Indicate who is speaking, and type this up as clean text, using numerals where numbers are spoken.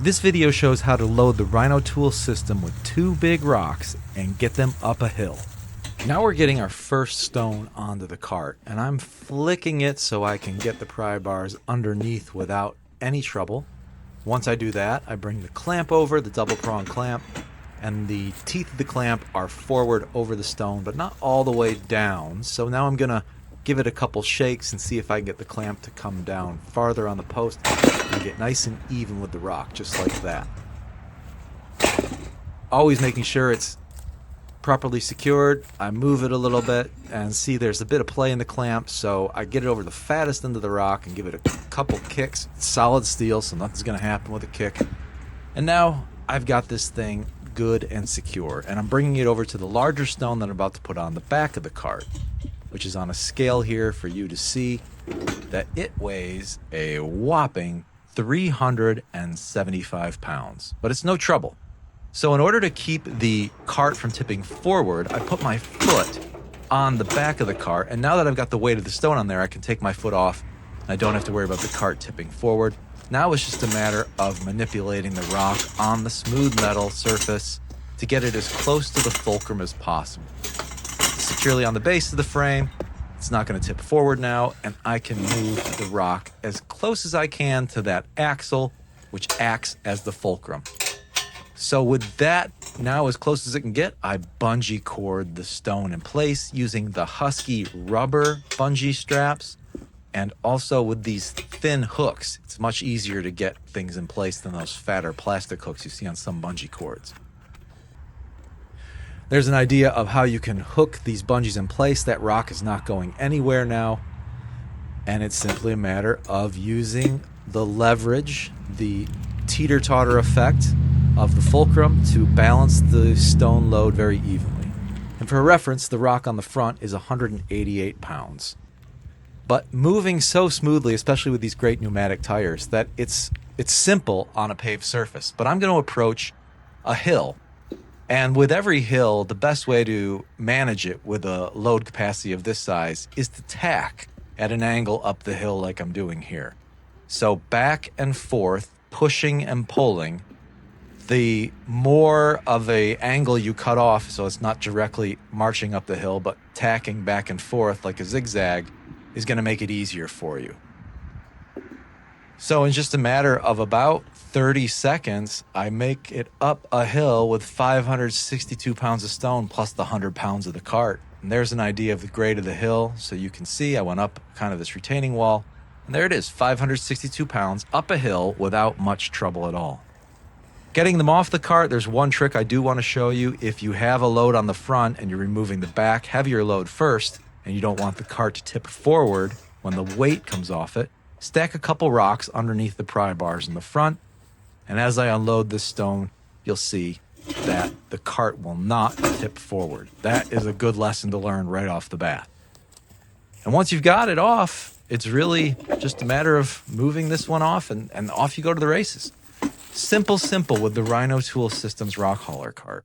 Speaker 1: This video shows how to load the Rhino tool system with 2 big rocks and get them up a hill. Now we're getting our first stone onto the cart, and I'm flicking it so I can get the pry bars underneath without any trouble. Once I do that, I bring the clamp over, the double prong clamp, and the teeth of the clamp are forward over the stone, but not all the way down. So now I'm gonna give it a couple shakes and see if I can get the clamp to come down farther on the post and get nice and even with the rock, just like that. Always making sure it's properly secured. I move it a little bit and see there's a bit of play in the clamp, so I get it over the fattest end of the rock and give it a couple kicks. It's solid steel, so nothing's going to happen with a kick. And now I've got this thing good and secure, and I'm bringing it over to the larger stone that I'm about to put on the back of the cart, which is on a scale here for you to see that it weighs a whopping 375 pounds. But it's no trouble. So in order to keep the cart from tipping forward, I put my foot on the back of the cart, and now that I've got the weight of the stone on there, I can take my foot off and I don't have to worry about the cart tipping forward. Now it's just a matter of manipulating the rock on the smooth metal surface to get it as close to the fulcrum as possible. Securely on the base of the frame, it's not going to tip forward now, and I can move the rock as close as I can to that axle, which acts as the fulcrum. So with that now as close as it can get, I bungee cord the stone in place using the Husky rubber bungee straps, and also with these thin hooks. It's much easier to get things in place than those fatter plastic hooks you see on some bungee cords. There's an idea of how you can hook these bungees in place. That rock is not going anywhere now, and it's simply a matter of using the leverage, the teeter-totter effect of the fulcrum to balance the stone load very evenly. And for reference, the rock on the front is 188 pounds. But moving so smoothly, especially with these great pneumatic tires, that it's simple on a paved surface. But I'm going to approach a hill. And with every hill, the best way to manage it with a load capacity of this size is to tack at an angle up the hill like I'm doing here. So back and forth, pushing and pulling. The more of a angle you cut off, so it's not directly marching up the hill, but tacking back and forth like a zigzag, is going to make it easier for you. So in just a matter of about 30 seconds, I make it up a hill with 562 pounds of stone plus the 100 pounds of the cart. And there's an idea of the grade of the hill, so you can see I went up kind of this retaining wall, and there it is, 562 pounds up a hill without much trouble at all. Getting them off the cart, there's one trick I do want to show you. If you have a load on the front and you're removing the back heavier load first, and you don't want the cart to tip forward when the weight comes off it, stack a couple rocks underneath the pry bars in the front, and as I unload this stone, you'll see that the cart will not tip forward. That is a good lesson to learn right off the bat. And once you've got it off, it's really just a matter of moving this one off, and off you go to the races. Simple with the Rhino Tool Systems rock hauler cart.